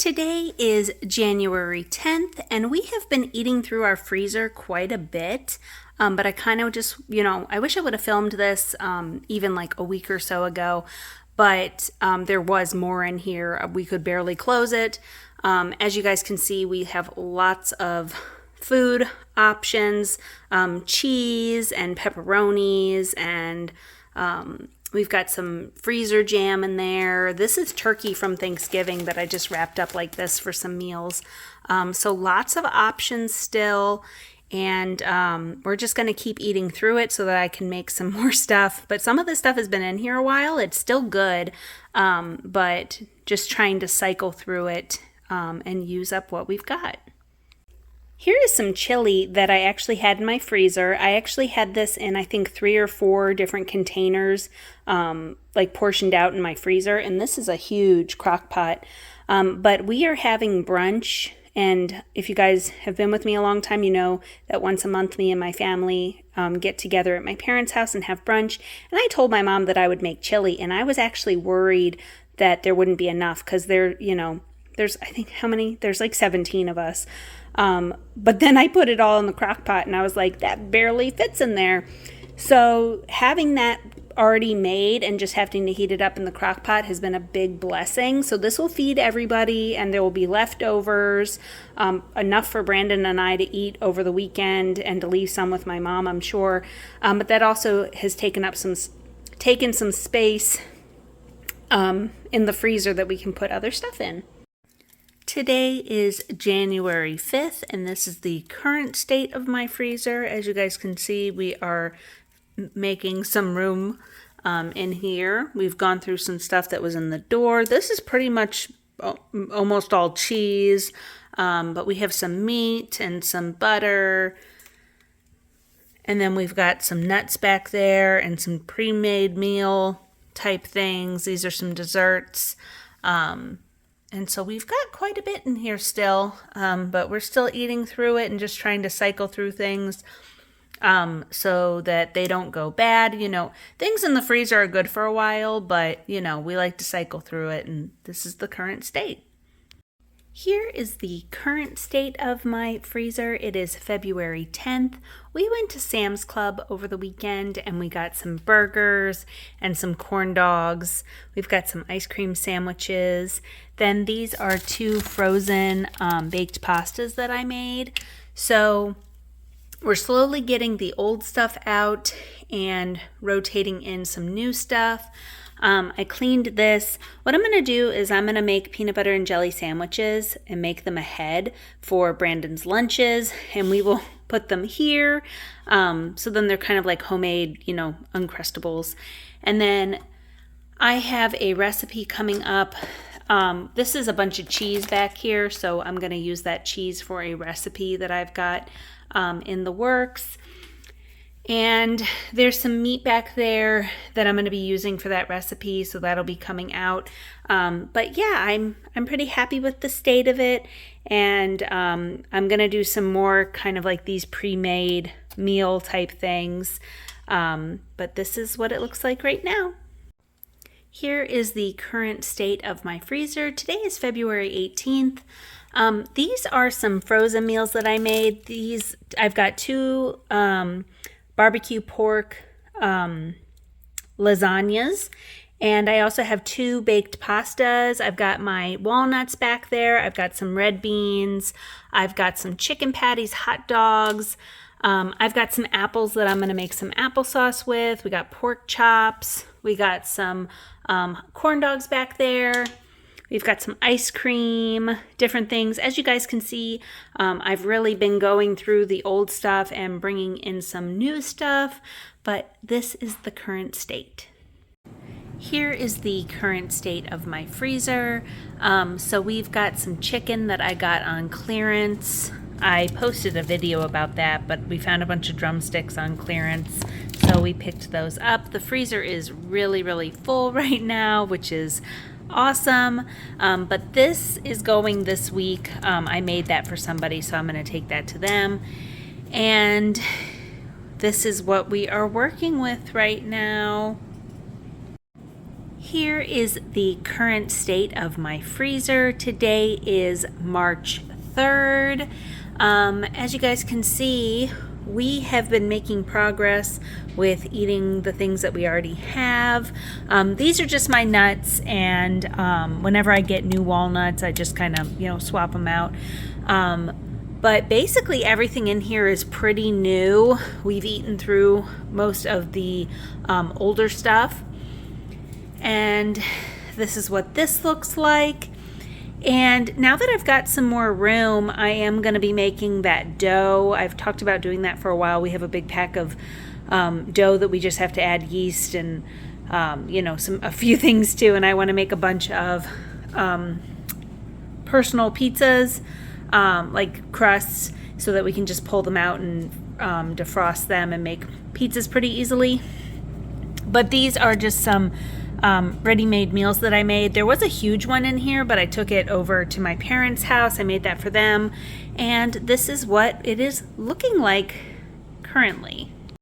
Today is January 10th, and we have been eating through our freezer quite a bit. But I kind of just, I wish I would have filmed this even like a week or so ago, but there was more in here. We could barely close it. As you guys can see, we have lots of food options, cheese and pepperonis, and we've got some freezer jam in there. This is turkey from Thanksgiving that I just wrapped up like this for some meals. So lots of options still. And we're just going to keep eating through it so that I can make some more stuff. But some of this stuff has been in here a while. It's still good, but just trying to cycle through it and use up what we've got. Here is some chili that I actually had in my freezer. I actually had this in, I think, 3 or 4 different containers, like portioned out in my freezer. And this is a huge crock pot. But we are having brunch. And if you guys have been with me a long time, you know that once a month me and my family get together at my parents' house and have brunch. And I told my mom that I would make chili. And I was actually worried that there wouldn't be enough because there's, I think, how many? There's like 17 of us. But then I put it all in the crock pot and I was like, that barely fits in there. So having that already made and just having to heat it up in the crock pot has been a big blessing. So this will feed everybody and there will be leftovers, enough for Brandon and I to eat over the weekend and to leave some with my mom, I'm sure. But that also has taken some space in the freezer that we can put other stuff in. Today is January 5th, and this is the current state of my freezer. As you guys can see, we are making some room in here. We've gone through some stuff that was in the door. This is pretty much almost all cheese, but we have some meat and some butter. And then we've got some nuts back there and some pre-made meal type things. These are some desserts. And so we've got quite a bit in here still, but we're still eating through it and just trying to cycle through things so that they don't go bad. Things in the freezer are good for a while, but, we like to cycle through it, and this is the current state. Here is the current state of my freezer. It is February 10th. We went to Sam's Club over the weekend and we got some burgers and some corn dogs. We've got some ice cream sandwiches. Then these are 2 frozen baked pastas that I made. So we're slowly getting the old stuff out and rotating in some new stuff. I cleaned this. What I'm going to do is I'm going to make peanut butter and jelly sandwiches and make them ahead for Brandon's lunches, and we will put them here. So then they're kind of like homemade, Uncrustables. And then I have a recipe coming up. This is a bunch of cheese back here, so I'm going to use that cheese for a recipe that I've got in the works. And there's some meat back there that I'm going to be using for that recipe, so that'll be coming out. But yeah, I'm pretty happy with the state of it, and I'm going to do some more kind of like these pre-made meal type things. But this is what it looks like right now. Here is the current state of my freezer. Today is February 18th. These are some frozen meals that I made. I've got 2 barbecue pork lasagnas, and I also have 2 baked pastas. I've got my walnuts back there. I've got some red beans. I've got some chicken patties, hot dogs. I've got some apples that I'm going to make some applesauce with. We got pork chops. We got some corn dogs back there. We've got some ice cream, different things. As you guys can see, I've really been going through the old stuff and bringing in some new stuff, but this is the current state. Here is the current state of my freezer. So we've got some chicken that I got on clearance. I posted a video about that, but we found a bunch of drumsticks on clearance, so we picked those up. The freezer is really, really full right now, which is awesome. But this is going this week. I made that for somebody, so I'm going to take that to them. And this is what we are working with right now. here is the current state of my freezer. Today is March 3rd. As you guys can see, we have been making progress with eating the things that we already have. These are just my nuts, and whenever I get new walnuts, I just kind of, swap them out. But basically everything in here is pretty new. We've eaten through most of the older stuff. And this is what this looks like. And now that I've got some more room, I am going to be making that dough. I've talked about doing that for a while. We have a big pack of dough that we just have to add yeast and a few things to. And I want to make a bunch of personal pizzas, like crusts, so that we can just pull them out and defrost them and make pizzas pretty easily. But these are just some ready-made meals that I made. There was a huge one in here, but I took it over to my parents' house. I made that for them, and this is what it is looking like currently.